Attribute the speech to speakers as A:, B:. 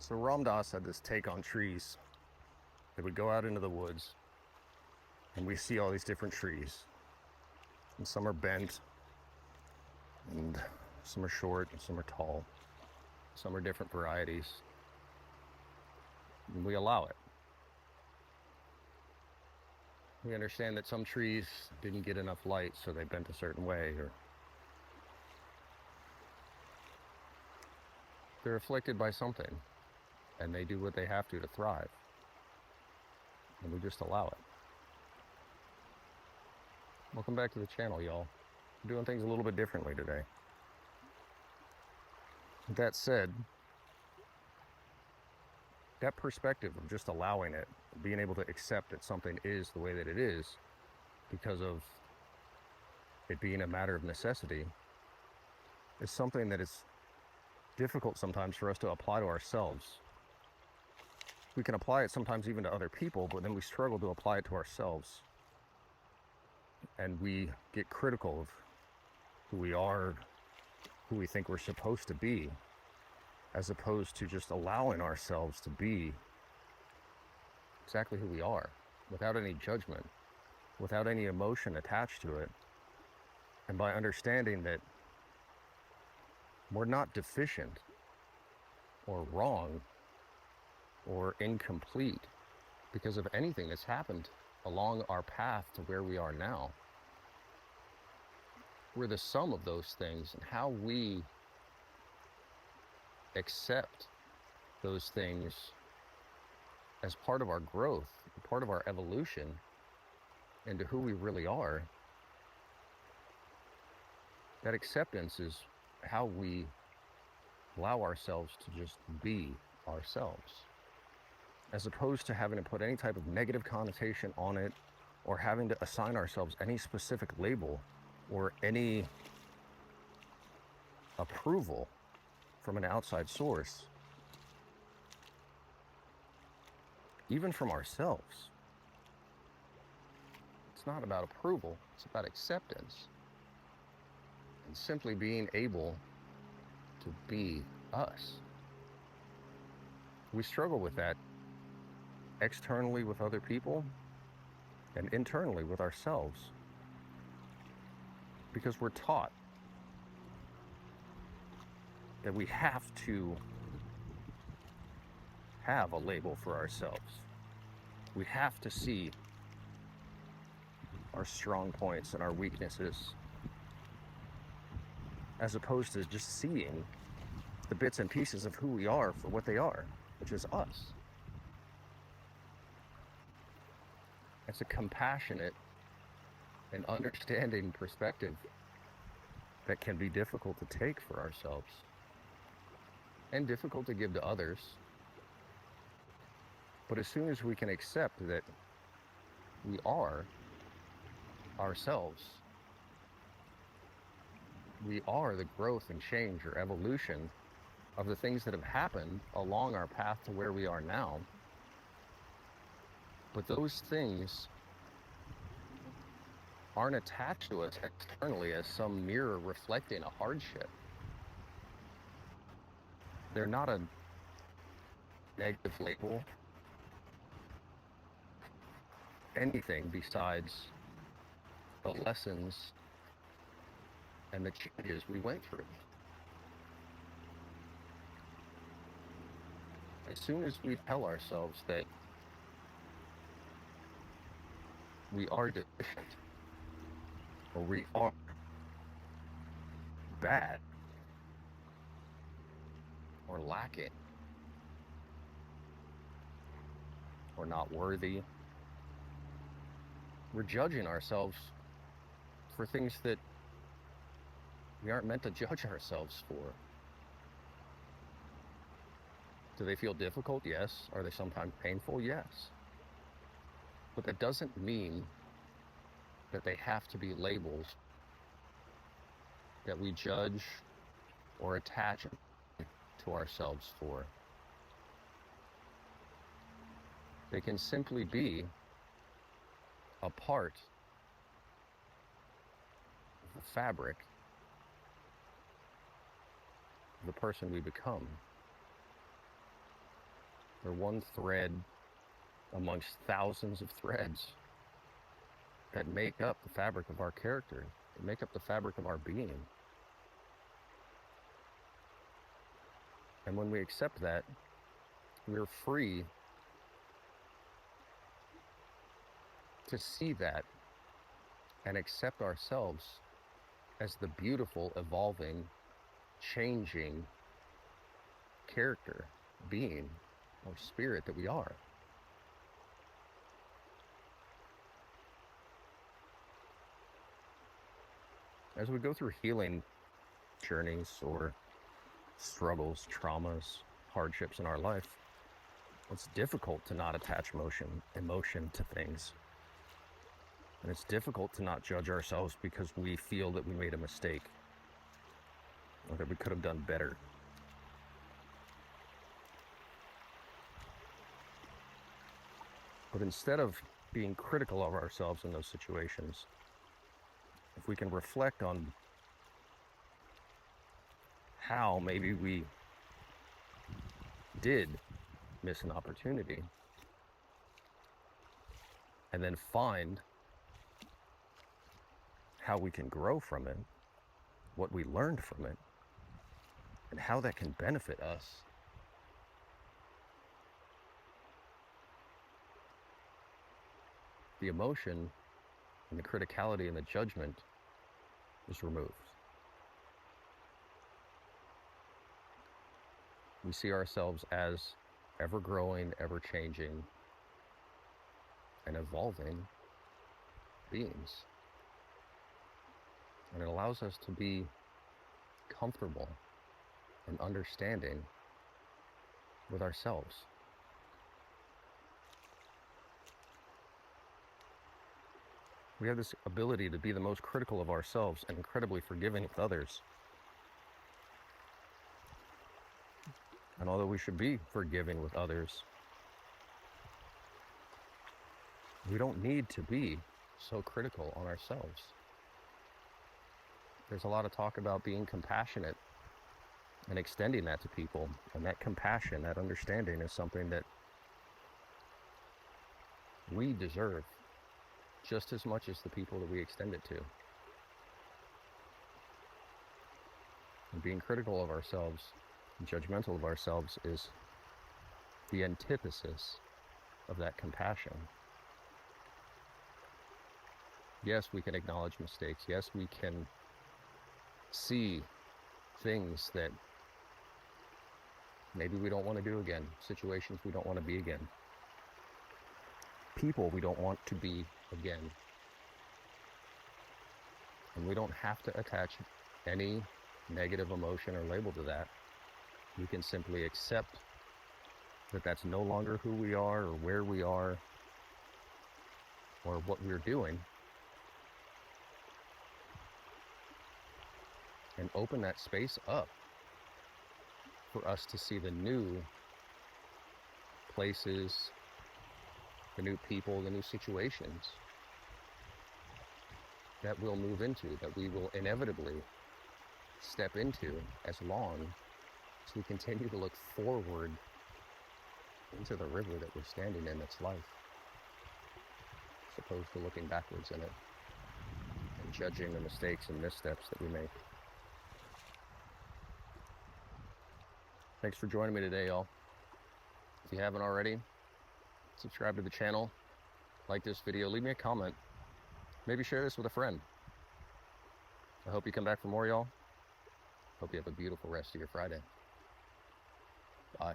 A: So Ram Dass had this take on trees. They would go out into the woods and we see all these different trees. And some are bent, and some are short, and some are tall. Some are different varieties. And we allow it. We understand that some trees didn't get enough light, so they bent a certain way, or they're afflicted by something, and they do what they have to thrive. And we just allow it. Welcome back to the channel, y'all. We're doing things a little bit differently today. With that said, that perspective of just allowing it, being able to accept that something is the way that it is because of it being a matter of necessity, is something that is difficult sometimes for us to apply to ourselves. We can apply it sometimes even to other people, but then we struggle to apply it to ourselves. And we get critical of who we are, who we think we're supposed to be, as opposed to just allowing ourselves to be exactly who we are, without any judgment, without any emotion attached to it. And by understanding that we're not deficient or wrong or incomplete because of anything that's happened along our path to where we are now. We're the sum of those things, and how we accept those things as part of our growth, part of our evolution into who we really are. That acceptance is how we allow ourselves to just be ourselves, as opposed to having to put any type of negative connotation on it, or having to assign ourselves any specific label or any approval from an outside source, even from ourselves. It's not about approval, it's about acceptance, and simply being able to be us. We struggle with that externally with other people and internally with ourselves, because we're taught that we have to have a label for ourselves. We have to see our strong points and our weaknesses, as opposed to just seeing the bits and pieces of who we are for what they are, which is us. It's a compassionate and understanding perspective that can be difficult to take for ourselves and difficult to give to others. But as soon as we can accept that we are ourselves, we are the growth and change or evolution of the things that have happened along our path to where we are now. But those things aren't attached to us externally as some mirror reflecting a hardship. They're not a negative label, anything besides the lessons and the changes we went through. As soon as we tell ourselves that we are deficient, or we are bad, or lacking, or not worthy, we're judging ourselves for things that we aren't meant to judge ourselves for. Do they feel difficult? Yes. Are they sometimes painful? Yes. But that doesn't mean that they have to be labels that we judge or attach to ourselves for. They can simply be a part of the fabric of the person we become. They're one thread amongst thousands of threads that make up the fabric of our character, that make up the fabric of our being. And when we accept that, we're free to see that and accept ourselves as the beautiful, evolving, changing character, being, or spirit that we are. As we go through healing journeys or struggles, traumas, hardships in our life, it's difficult to not attach emotion to things. And it's difficult to not judge ourselves because we feel that we made a mistake or that we could have done better. But instead of being critical of ourselves in those situations, if we can reflect on how maybe we did miss an opportunity, and then find how we can grow from it, what we learned from it, and how that can benefit us, the emotion and the criticality and the judgment is removed. We see ourselves as ever-growing, ever-changing, and evolving beings. And it allows us to be comfortable and understanding with ourselves. We have this ability to be the most critical of ourselves and incredibly forgiving with others. And although we should be forgiving with others, we don't need to be so critical on ourselves. There's a lot of talk about being compassionate and extending that to people. And that compassion, that understanding is something that we deserve just as much as the people that we extend it to. And being critical of ourselves and judgmental of ourselves is the antithesis of that compassion. Yes, we can acknowledge mistakes. Yes, we can see things that maybe we don't want to do again, situations we don't want to be again, people we don't want to be again. And we don't have to attach any negative emotion or label to that. We can simply accept that that's no longer who we are or where we are or what we're doing, and open that space up for us to see the new places, the new people, the new situations that we'll move into, that we will inevitably step into as long as we continue to look forward into the river that we're standing in, that's life, as opposed to looking backwards in it and judging the mistakes and missteps that we make. Thanks for joining me today, y'all. If you haven't already, subscribe to the channel, like this video, leave me a comment, maybe share this with a friend. I hope you come back for more, y'all. Hope you have a beautiful rest of your Friday. Bye.